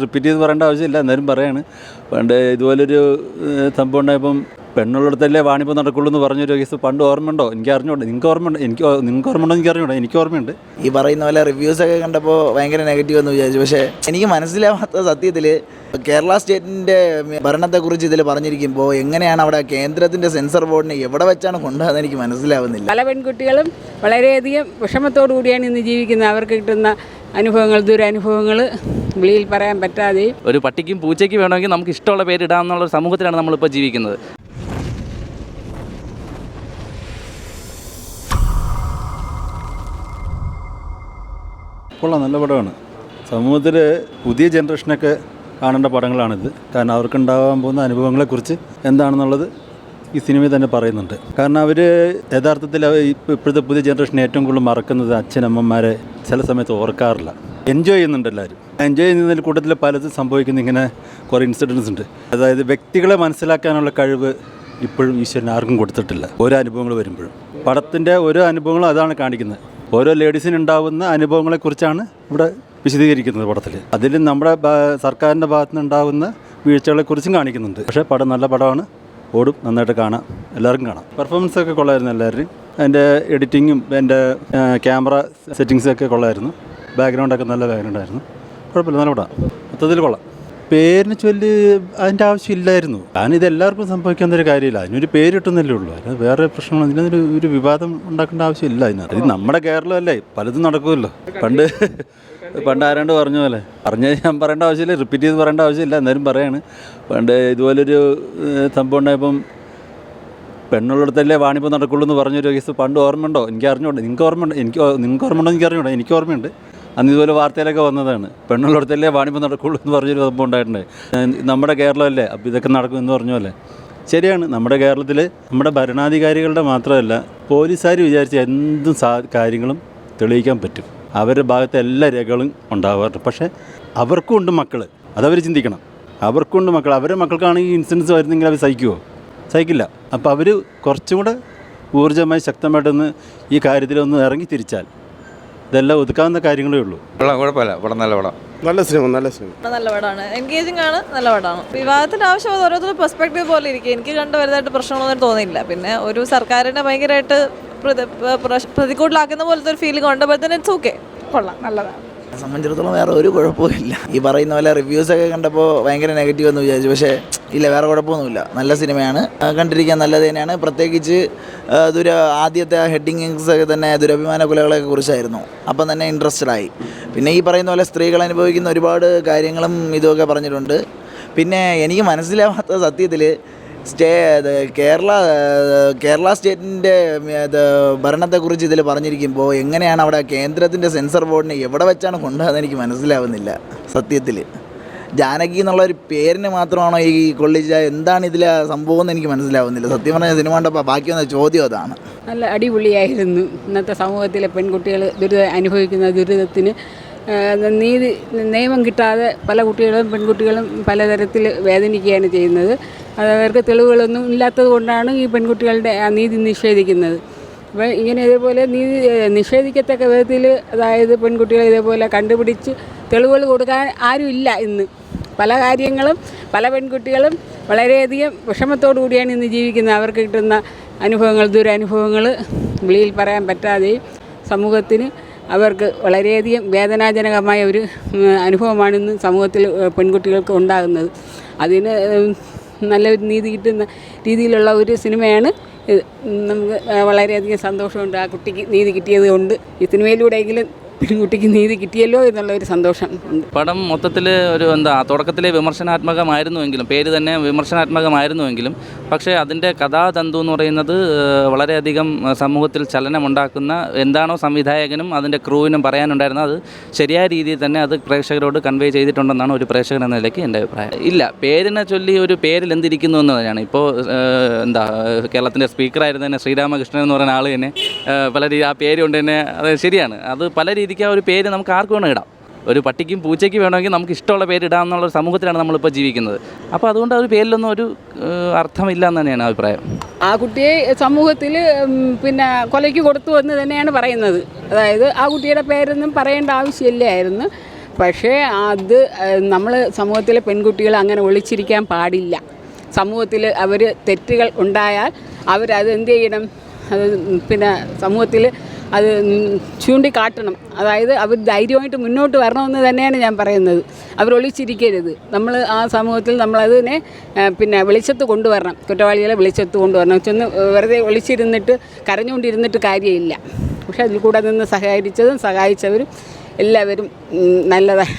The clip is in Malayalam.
റിപ്പീറ്റ് ചെയ്ത് പറയേണ്ട ആവശ്യമില്ല, എന്നാലും പറയാണ്. പണ്ട് ഇതുപോലൊരു സംഭവം ഉണ്ടായപ്പം പെണ്ണുള്ളിടത്തല്ലേ വാണിപ്പം നടക്കുള്ളൂ എന്ന് പറഞ്ഞൊരു കേസ് പണ്ട് ഓർമ്മയുണ്ടോ? എനിക്ക് അറിഞ്ഞൂടെ, നിങ്ങൾക്ക് ഓർമ്മയുണ്ട്, നിങ്ങൾക്ക് ഓർമ്മയുണ്ടോ എനിക്ക് അറിഞ്ഞൂടെ, എനിക്ക് ഓർമ്മയുണ്ട്. ഈ പറയുന്ന പോലെ റിവ്യൂസൊക്കെ കണ്ടപ്പോൾ ഭയങ്കര നെഗറ്റീവ് എന്ന് വിചാരിച്ചു. പക്ഷേ എനിക്ക് മനസ്സിലാവാത്ത സത്യത്തിൽ കേരള സ്റ്റേറ്റിൻ്റെ ഭരണത്തെക്കുറിച്ച് ഇതിൽ പറഞ്ഞിരിക്കുമ്പോൾ എങ്ങനെയാണ് അവിടെ കേന്ദ്രത്തിൻ്റെ സെൻസർ ബോർഡിനെ എവിടെ വെച്ചാണ് കൊണ്ടുപോകുന്നത് എനിക്ക് മനസ്സിലാവുന്നില്ല. പല പെൺകുട്ടികളും വളരെയധികം വിഷമത്തോടു കൂടിയാണ് ഇന്ന് ജീവിക്കുന്നത്. അവർക്ക് കിട്ടുന്ന അനുഭവങ്ങൾ, ദുരനുഭവങ്ങൾ വെളിയിൽ പറയാൻ പറ്റാതെ. ഒരു പട്ടിക്കും പൂച്ചയ്ക്ക് വേണമെങ്കിൽ നമുക്ക് ഇഷ്ടമുള്ള പേര് ഇടാമെന്നുള്ള ഒരു സമൂഹത്തിലാണ് നമ്മളിപ്പോൾ ജീവിക്കുന്നത്. കൊള്ളാം, നല്ല പടമാണ്. സമൂഹത്തിൽ പുതിയ ജനറേഷനൊക്കെ കാണേണ്ട പടങ്ങളാണിത്. കാരണം അവർക്കുണ്ടാകാൻ പോകുന്ന അനുഭവങ്ങളെക്കുറിച്ച് എന്താണെന്നുള്ളത് ഈ സിനിമയിൽ തന്നെ പറയുന്നുണ്ട്. കാരണം അവർ യഥാർത്ഥത്തിൽ ഇപ്പോഴത്തെ പുതിയ ജനറേഷൻ ഏറ്റവും കൂടുതൽ മറക്കുന്നത് അച്ഛനമ്മമാരെ ചില സമയത്ത് ഓർക്കാറില്ല. എൻജോയ് ചെയ്യുന്നുണ്ട് എല്ലാവരും. എൻജോയ് ചെയ്യുന്നതിൽ കൂട്ടത്തിൽ പലതും സംഭവിക്കുന്ന ഇങ്ങനെ കുറേ ഇൻസിഡൻസ് ഉണ്ട്. അതായത് വ്യക്തികളെ മനസ്സിലാക്കാനുള്ള കഴിവ് ഇപ്പോഴും ഈശ്വരൻ ആർക്കും കൊടുത്തിട്ടില്ല. ഓരോ അനുഭവങ്ങൾ വരുമ്പോഴും പടത്തിൻ്റെ ഓരോ അനുഭവങ്ങളും അതാണ് കാണിക്കുന്നത്. ഓരോ ലേഡീസിനുണ്ടാവുന്ന അനുഭവങ്ങളെക്കുറിച്ചാണ് ഇവിടെ വിശദീകരിക്കുന്നത് പടത്തിൽ. അതിൽ നമ്മുടെ സർക്കാരിൻ്റെ ഭാഗത്തു നിന്നുണ്ടാകുന്ന വീഴ്ചകളെക്കുറിച്ചും കാണിക്കുന്നുണ്ട്. പക്ഷേ പടം നല്ല പടമാണ്, ഓടും, നന്നായിട്ട് കാണാം, എല്ലാവർക്കും കാണാം. പെർഫോമൻസൊക്കെ കൊള്ളായിരുന്നു എല്ലാവരുടെയും. അതിൻ്റെ എഡിറ്റിങ്ങും എൻ്റെ ക്യാമറ സെറ്റിങ്സൊക്കെ കൊള്ളായിരുന്നു. ബാക്ക്ഗ്രൗണ്ടൊക്കെ നല്ല ബാക്ക്ഗ്രൗണ്ടായിരുന്നു. കുഴപ്പമില്ല, നല്ല പടം, മൊത്തത്തിൽ കൊള്ളാം. പേരിന് ചൊല്ലി അതിൻ്റെ ആവശ്യമില്ലായിരുന്നു. കാരണം ഇത് എല്ലാവർക്കും സംഭവിക്കാവുന്നൊരു കാര്യമില്ല. അതിനൊരു പേരിട്ടുന്നല്ലേ ഉള്ളൂ. അത് വേറെ പ്രശ്നങ്ങൾ, ഇതിനൊരു ഒരു വിവാദം ഉണ്ടാക്കേണ്ട ആവശ്യമില്ല. അതിനകത്ത് ഇത് നമ്മുടെ കേരളമല്ലേ, പലതും നടക്കുമല്ലോ. പണ്ട് ആരാണ്ട് പറഞ്ഞ പോലെ ഞാൻ പറയേണ്ട ആവശ്യമില്ല, റിപ്പീറ്റ് ചെയ്ത് പറയേണ്ട ആവശ്യമില്ല, എന്നാലും പറയാണ്. പണ്ട് ഇതുപോലൊരു സംഭവം ഉണ്ടായപ്പം പെണ്ണുള്ളിടത്തല്ലേ വാണിപ്പം നടക്കുള്ളൂ എന്ന് പറഞ്ഞൊരു കേസ് പണ്ട് ഓർമ്മയുണ്ടോ? എനിക്ക് അറിഞ്ഞൂടെ, നിങ്ങൾക്ക് ഓർമ്മയുണ്ടോ എനിക്ക് അറിഞ്ഞൂടെ, എനിക്ക് ഓർമ്മയുണ്ട്. അന്ന് ഇതുപോലെ വാർത്തയിലൊക്കെ വന്നതാണ്. പെണ്ണുള്ളിടത്തല്ലേ വാണിപ്പം നടക്കുള്ളൂ എന്ന് പറഞ്ഞൊരു സംഭവം ഉണ്ടായിട്ടുണ്ട്. നമ്മുടെ കേരളമല്ലേ, അപ്പോൾ ഇതൊക്കെ നടക്കുമെന്ന് പറഞ്ഞ പോലെ ശരിയാണ്. നമ്മുടെ കേരളത്തിൽ നമ്മുടെ ഭരണാധികാരികളുടെ മാത്രമല്ല, പോലീസുകാർ വിചാരിച്ച എന്തും കാര്യങ്ങളും തെളിയിക്കാൻ പറ്റും. അവരുടെ ഭാഗത്ത് എല്ലാ രേഖകളും ഉണ്ടാവാറുണ്ട്. പക്ഷേ അവർക്കും ഉണ്ട് മക്കൾ, അതവർ ചിന്തിക്കണം. അവർക്കുണ്ട് മക്കൾ. അവരുടെ മക്കൾക്കാണ് ഈ ഇൻസിഡൻസ് വരുന്നെങ്കിൽ അവർ സഹിക്കില്ല. അപ്പോൾ അവർ കുറച്ചും കൂടെ ഊർജ്ജമായി ശക്തമായിട്ടൊന്ന് ഈ കാര്യത്തിലൊന്ന് ഇറങ്ങി തിരിച്ചാൽ ഇതെല്ലാം ഒതുക്കാവുന്ന കാര്യങ്ങളേ ഉള്ളൂ. കുഴപ്പമില്ല, പടം നല്ല പടം, നല്ല സിനിമ നല്ല പടമാണ്. എൻഗേജിങ് ആണ്, നല്ല പടമാണ്. വിവാഹത്തിൻ്റെ ആവശ്യം ഓരോരുത്തരും പെർസ്പെക്റ്റീവ് പോലെ ഇരിക്കും. എനിക്ക് കണ്ടുവരുന്നതായിട്ട് പ്രശ്നങ്ങളൊന്നും തോന്നിയില്ല. പിന്നെ ഒരു സർക്കാരിനെ ഭയങ്കരമായിട്ട് പ്രതികൂട്ടിലാക്കുന്ന പോലത്തെ ഒരു ഫീലിംഗ് ഉണ്ട്. തന്നെ ഇറ്റ്സ് ഓക്കെ, കൊള്ളാം, നല്ലതാണ്. സംബന്ധിച്ചിടത്തോളം വേറെ ഒരു കുഴപ്പമില്ല. ഈ പറയുന്ന പോലെ റിവ്യൂസൊക്കെ കണ്ടപ്പോൾ ഭയങ്കര നെഗറ്റീവ് എന്ന് വിചാരിച്ചു. പക്ഷേ ഇല്ല, വേറെ കുഴപ്പമൊന്നുമില്ല, നല്ല സിനിമയാണ്, കണ്ടിരിക്കാൻ നല്ലത് തന്നെയാണ്. പ്രത്യേകിച്ച് ആദ്യത്തെ ഹെഡിങ്സ് ഒക്കെ തന്നെ ദുരഭിമാന കൊലകളെയൊക്കെ കുറിച്ചായിരുന്നു. അപ്പം തന്നെ ഇൻട്രസ്റ്റഡ് ആയി. പിന്നെ ഈ പറയുന്ന പോലെ സ്ത്രീകൾ അനുഭവിക്കുന്ന ഒരുപാട് കാര്യങ്ങളും ഇതുമൊക്കെ പറഞ്ഞിട്ടുണ്ട്. പിന്നെ എനിക്ക് മനസ്സിലാവാത്ത സത്യത്തിൽ കേരള സ്റ്റേറ്റിൻ്റെ ഭരണത്തെക്കുറിച്ച് ഇതിൽ പറഞ്ഞിരിക്കുമ്പോൾ എങ്ങനെയാണ് അവിടെ കേന്ദ്രത്തിൻ്റെ സെൻസർ ബോർഡിനെ എവിടെ വെച്ചാണ് കൊണ്ടുപോകുന്നത് എനിക്ക് മനസ്സിലാവുന്നില്ല സത്യത്തിൽ. ജാനകി എന്നുള്ളൊരു പേരിന് മാത്രമാണോ ഈ കൊള്ളിച്ച, എന്താണ് ഇതിലെ സംഭവം എന്ന് എനിക്ക് മനസ്സിലാവുന്നില്ല സത്യം പറഞ്ഞ. സിനിമ കണ്ടപ്പോൾ ബാക്കി വന്ന ചോദ്യം അതാണ്. നല്ല അടിപൊളിയായിരുന്നു. ഇന്നത്തെ സമൂഹത്തിലെ പെൺകുട്ടികൾ അനുഭവിക്കുന്ന ദുരിതത്തിന് നിയമം കിട്ടാതെ പല കുട്ടികളും പെൺകുട്ടികളും പലതരത്തിൽ വേദനിക്കുകയാണ് ചെയ്യുന്നത്. അവർക്ക് തെളിവുകളൊന്നും ഇല്ലാത്തത് കൊണ്ടാണ് ഈ പെൺകുട്ടികളുടെ നീതി നിഷേധിക്കുന്നത്. അപ്പോൾ ഇതേപോലെ നീതി നിഷേധിക്കത്തക്ക വിധത്തിൽ, അതായത് പെൺകുട്ടികൾ ഇതേപോലെ കണ്ടുപിടിച്ച് തെളിവുകൾ കൊടുക്കാൻ ആരുമില്ല ഇന്ന്. പല കാര്യങ്ങളും പല പെൺകുട്ടികളും വളരെയധികം വിഷമത്തോടു കൂടിയാണ് ഇന്ന് ജീവിക്കുന്നത്. അവർക്ക് കിട്ടുന്ന അനുഭവങ്ങൾ, ദുരനുഭവങ്ങൾ വെളിയിൽ പറയാൻ പറ്റാതെയും സമൂഹത്തിന് അവർക്ക് വളരെയധികം വേദനാജനകമായ ഒരു അനുഭവമാണ് ഇന്ന് സമൂഹത്തിൽ പെൺകുട്ടികൾക്ക് ഉണ്ടാകുന്നത്. അതിന് നല്ലൊരു നീതി കിട്ടുന്ന രീതിയിലുള്ള ഒരു സിനിമയാണ് ഇത്. നമുക്ക് വളരെയധികം സന്തോഷമുണ്ട് ആ കുട്ടിക്ക് നീതി കിട്ടിയത് കൊണ്ട്. ഈ സിനിമയിലൂടെയെങ്കിലും പെൺകുട്ടിക്ക് നീതി കിട്ടിയല്ലോ എന്നുള്ളൊരു സന്തോഷം ഉണ്ട്. പടം മൊത്തത്തിൽ ഒരു തുടക്കത്തിലെ വിമർശനാത്മകമായിരുന്നുവെങ്കിലും, പേര് തന്നെ വിമർശനാത്മകമായിരുന്നുവെങ്കിലും, പക്ഷേ അതിൻ്റെ കഥാതന്തു എന്ന് പറയുന്നത് വളരെയധികം സമൂഹത്തിൽ ചലനമുണ്ടാക്കുന്ന, എന്താണോ സംവിധായകനും അതിൻ്റെ ക്രൂവിനും പറയാനുണ്ടായിരുന്നത് അത് ശരിയായ രീതിയിൽ തന്നെ അത് പ്രേക്ഷകരോട് കൺവേ ചെയ്തിട്ടുണ്ടെന്നാണ് ഒരു പ്രേക്ഷകൻ എന്ന നിലയ്ക്ക് എൻ്റെ അഭിപ്രായം. ഇല്ല, പേരിനെ ചൊല്ലി ഒരു പേരിൽ എന്തിരിക്കുന്നു എന്ന് തന്നെയാണ്. ഇപ്പോൾ കേരളത്തിൻ്റെ സ്പീക്കറായിരുന്നു തന്നെ ശ്രീരാമകൃഷ്ണൻ എന്ന് പറയുന്ന ആൾ തന്നെ പല ആ പേര് കൊണ്ട് തന്നെ അത് ശരിയാണ്. അത് പല രീതിക്ക് ആ ഒരു പേര് നമുക്ക് ആർക്ക് വേണം ഇടാം. ഒരു പട്ടിക്കും പൂച്ചയ്ക്ക് വേണമെങ്കിൽ നമുക്ക് ഇഷ്ടമുള്ള പേര് ഇടാമെന്നുള്ള ഒരു സമൂഹത്തിലാണ് നമ്മളിപ്പോൾ ജീവിക്കുന്നത്. അപ്പോൾ അതുകൊണ്ട് ആ ഒരു പേരിലൊന്നും ഒരു അർത്ഥമില്ല എന്ന് തന്നെയാണ് അഭിപ്രായം. ആ കുട്ടിയെ സമൂഹത്തിൽ കൊലയ്ക്ക് കൊടുത്തു എന്ന് തന്നെയാണ് പറയുന്നത്. അതായത് ആ കുട്ടിയുടെ പേരൊന്നും പറയേണ്ട ആവശ്യമില്ലായിരുന്നു. പക്ഷേ അത് നമ്മൾ സമൂഹത്തിലെ പെൺകുട്ടികൾ അങ്ങനെ ഒളിച്ചിരിക്കാൻ പാടില്ല. സമൂഹത്തിൽ അവർ തെറ്റുകൾ ഉണ്ടായാൽ അവരത് എന്ത് ചെയ്യണം, അത് പിന്നെ സമൂഹത്തിൽ അത് ചൂണ്ടിക്കാട്ടണം. അതായത് അവർ ധൈര്യമായിട്ട് മുന്നോട്ട് വരണമെന്ന് തന്നെയാണ് ഞാൻ പറയുന്നത്. അവർ ഒളിച്ചിരിക്കരുത്. നമ്മൾ ആ സമൂഹത്തിൽ നമ്മളതിനെ പിന്നെ വെളിച്ചത്ത് കൊണ്ടുവരണം. കുറ്റവാളികളെ വെളിച്ചത്ത് കൊണ്ടുവരണം. ചെന്ന് വെറുതെ ഒളിച്ചിരുന്നിട്ട് കരഞ്ഞുകൊണ്ടിരുന്നിട്ട് കാര്യമില്ല. പക്ഷേ അതിൽ കൂടെ നിന്ന് സഹായിച്ചവരും എല്ലാവരും നല്ലതാണ്.